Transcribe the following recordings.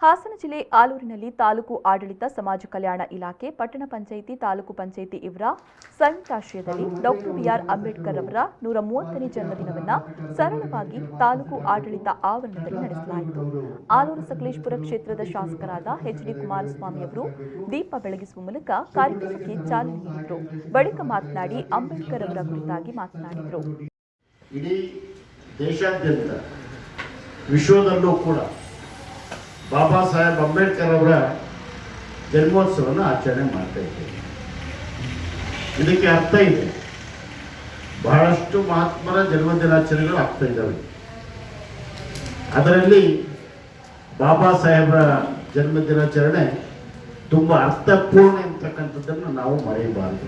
ಹಾಸನ ಜಿಲ್ಲೆ ಆಲೂರಿನಲ್ಲಿ ತಾಲೂಕು ಆಡಳಿತ ಸಮಾಜ ಕಲ್ಯಾಣ ಇಲಾಖೆ ಪಟ್ಟಣ ಪಂಚಾಯಿತಿ ತಾಲೂಕು ಪಂಚಾಯಿತಿ ಇವರ ಸಂಯುಕ್ತಾಶ್ರಯದಲ್ಲಿ ಡಾಕ್ಟರ್ ಬಿಆರ್ ಅಂಬೇಡ್ಕರ್ ಅವರ 130ನೇ ಜನ್ಮದಿನವನ್ನು ಸರಳವಾಗಿ ತಾಲೂಕು ಆಡಳಿತ ಆವರಣದಲ್ಲಿ ನಡೆಸಲಾಯಿತು. ಆಲೂರು ಸಕಲೇಶಪುರ ಕ್ಷೇತ್ರದ ಶಾಸಕರಾದ ಎಚ್.ಡಿ. ಕುಮಾರಸ್ವಾಮಿ ಅವರು ದೀಪ ಬೆಳಗಿಸುವ ಮೂಲಕ ಕಾರ್ಯಕ್ರಮಕ್ಕೆ ಚಾಲನೆ ನೀಡಿದರು. ಬಳಿಕ ಮಾತನಾಡಿ ಅಂಬೇಡ್ಕರ್ ಅವರ ಕುರಿತಾಗಿ ಮಾತನಾಡಿದರು. ಇಡೀ ದೇಶಾದ್ಯಂತ ವಿಶ್ವದಲ್ಲೂ ಕೂಡ ಬಾಬಾ ಸಾಹೇಬ್ ಅಂಬೇಡ್ಕರ್ ಅವರ ಜನ್ಮೋತ್ಸವವನ್ನು ಆಚರಣೆ ಮಾಡ್ತಾ ಇದ್ದೇವೆ. ಇದಕ್ಕೆ ಅರ್ಥ ಇದೆ. ಬಹಳಷ್ಟು ಮಹಾತ್ಮರ ಜನ್ಮದಿನಾಚರಣೆಗಳು ಆಗ್ತಾ ಇದ್ದಾವೆ. ಅದರಲ್ಲಿ ಬಾಬಾ ಸಾಹೇಬರ ಜನ್ಮದಿನಾಚರಣೆ ತುಂಬ ಅರ್ಥಪೂರ್ಣ ಅಂತಕ್ಕಂಥದ್ದನ್ನು ನಾವು ಮರೆಯಬಾರದು.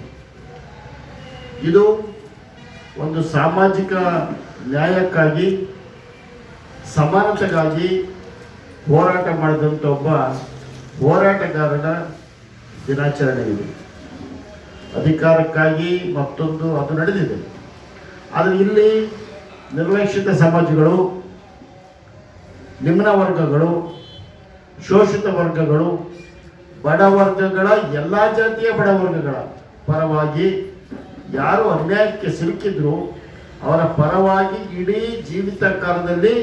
ಇದು ಒಂದು ಸಾಮಾಜಿಕ ನ್ಯಾಯಕ್ಕಾಗಿ ಸಮಾನತೆಗಾಗಿ ಹೋರಾಟ ಮಾಡಿದಂಥ ಒಬ್ಬ ಹೋರಾಟಗಾರನ ದಿನಾಚರಣೆ ಇದೆ. ಅಧಿಕಾರಕ್ಕಾಗಿ ಮತ್ತೊಂದು ಅದು ನಡೆದಿದೆ. ಆದರೆ ಇಲ್ಲಿ ನಿರ್ಲಕ್ಷಿತ ಸಮಾಜಗಳು, ನಿಮ್ನ ವರ್ಗಗಳು, ಶೋಷಿತ ವರ್ಗಗಳು, ಬಡ ವರ್ಗಗಳ ಎಲ್ಲ ಜಾತಿಯ ಬಡ ವರ್ಗಗಳ ಪರವಾಗಿ ಯಾರು ಅನ್ಯಾಯಕ್ಕೆ ಸಿಲುಕಿದ್ರು ಅವರ ಪರವಾಗಿ ಇಡೀ ಜೀವಿತ ಕಾಲದಲ್ಲಿ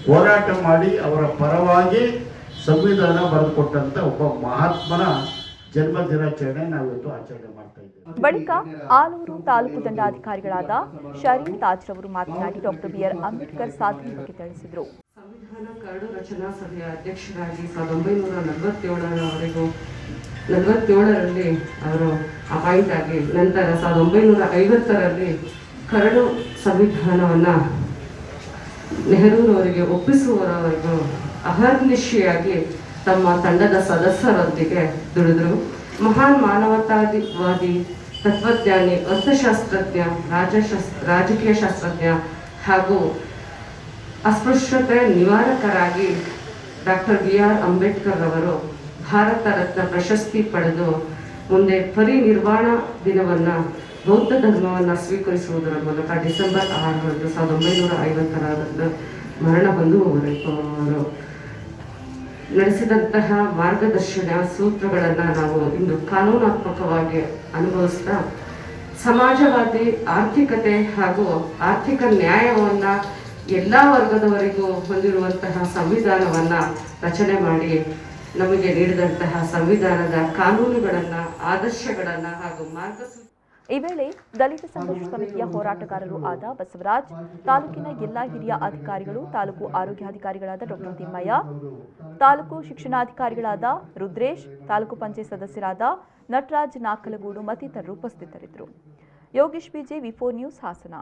ಹೋರಾಟ ಮಾಡಿ ಅವರ ಪರವಾಗಿ ಸಂವಿಧಾನ ಬರೆದುಕೊಟ್ಟಂತ ಒಬ್ಬ ಮಹಾತ್ಮನ ಜನ್ಮ ದಿನಾಚರಣೆ ನಾವಿವತ್ತು ಆಚರಣೆ ಮಾಡ್ತಾ ಇದ್ದೇವೆ. ಬಳಿಕ ಆಲೂರು ತಾಲೂಕು ದಂಡಾಧಿಕಾರಿಗಳಾದ ಶರೀನ್ ತಾಜ್ ರವರು ಮಾತನಾಡಿ ಡಾಕ್ಟರ್ ಬಿಆರ್ ಅಂಬೇಡ್ಕರ್ ಸಾಧನೆ ಬಗ್ಗೆ ತಿಳಿಸಿದರು. ಸಂವಿಧಾನ ಕರಡು ರಚನಾ ಸಭೆಯ ಅಧ್ಯಕ್ಷರಾಗಿ 1947ರಲ್ಲಿ ಅವರು ಅಪಾಯಿಂಟ್ ಆಗಿ ನಂತರ 1950ರಲ್ಲಿ ಕರಡು ಸಂವಿಧಾನವನ್ನು ನೆಹರೂರವರಿಗೆ ಒಪ್ಪಿಸುವವರೆಗೂ ಅಹರ್ನಿಶಿಯಾಗಿ ತಮ್ಮ ತಂಡದ ಸದಸ್ಯರೊಂದಿಗೆ ದುಡಿದರು. ಮಹಾನ್ ಮಾನವತಾವಾದಿ, ತತ್ವಜ್ಞಾನಿ, ಅರ್ಥಶಾಸ್ತ್ರಜ್ಞ, ರಾಜಕೀಯ ಶಾಸ್ತ್ರಜ್ಞ ಹಾಗೂ ಅಸ್ಪೃಶ್ಯತೆ ನಿವಾರಕರಾಗಿ ಡಾಕ್ಟರ್ ಬಿಆರ್ ಅಂಬೇಡ್ಕರ್ ಅವರು ಭಾರತ ರತ್ನ ಪ್ರಶಸ್ತಿ ಪಡೆದು ಮುಂದೆ ಪರಿನಿರ್ವಾಣ ದಿನವನ್ನು ಬೌದ್ಧ ಧರ್ಮವನ್ನು ಸ್ವೀಕರಿಸುವುದರ ಮೂಲಕ ಡಿಸೆಂಬರ್ 6ರಂದು 1950ರಲ್ಲಿ ಮರಣ ಹೊಂದುವವರೆಗೂ ಅವರು ನಡೆಸಿದಂತಹ ಮಾರ್ಗದರ್ಶನ ಸೂತ್ರಗಳನ್ನು ನಾವು ಇಂದು ಕಾನೂನಾತ್ಮಕವಾಗಿ ಅನುಭವಿಸ್ತಾ ಸಮಾಜವಾದಿ ಆರ್ಥಿಕತೆ ಹಾಗೂ ಆರ್ಥಿಕ ನ್ಯಾಯವನ್ನು ಎಲ್ಲ ವರ್ಗದವರಿಗೂ ಹೊಂದಿರುವಂತಹ ಸಂವಿಧಾನವನ್ನು ರಚನೆ ಮಾಡಿ ನಮಗೆ ನೀಡಿದಂತಹ ಸಂವಿಧಾನದ ಕಾನೂನುಗಳನ್ನು, ಆದರ್ಶಗಳನ್ನು ಹಾಗೂ ಮಾರ್ಗಸೂಚಿ. ಈ ವೇಳೆ ದಲಿತ ಸಂಘರ್ಷ ಸಮಿತಿಯ ಹೋರಾಟಗಾರರು ಆದ ಬಸವರಾಜ್, ತಾಲೂಕಿನ ಎಲ್ಲ ಹಿರಿಯ ಅಧಿಕಾರಿಗಳು, ತಾಲೂಕು ಆರೋಗ್ಯಾಧಿಕಾರಿಗಳಾದ ಡಾಕ್ಟರ್ ತಿಮ್ಮಯ್ಯ, ತಾಲೂಕು ಶಿಕ್ಷಣಾಧಿಕಾರಿಗಳಾದ ರುದ್ರೇಶ್, ತಾಲೂಕು ಪಂಚಾಯತ್ ಸದಸ್ಯರಾದ ನಟರಾಜ್ ನಾಕಲಗೂಡು ಮತ್ತಿತರರು ಉಪಸ್ಥಿತರಿದ್ದರು. ಯೋಗೇಶ್ ಬಿಜೆ, ವಿ4 ನ್ಯೂಸ್, ಹಾಸನ.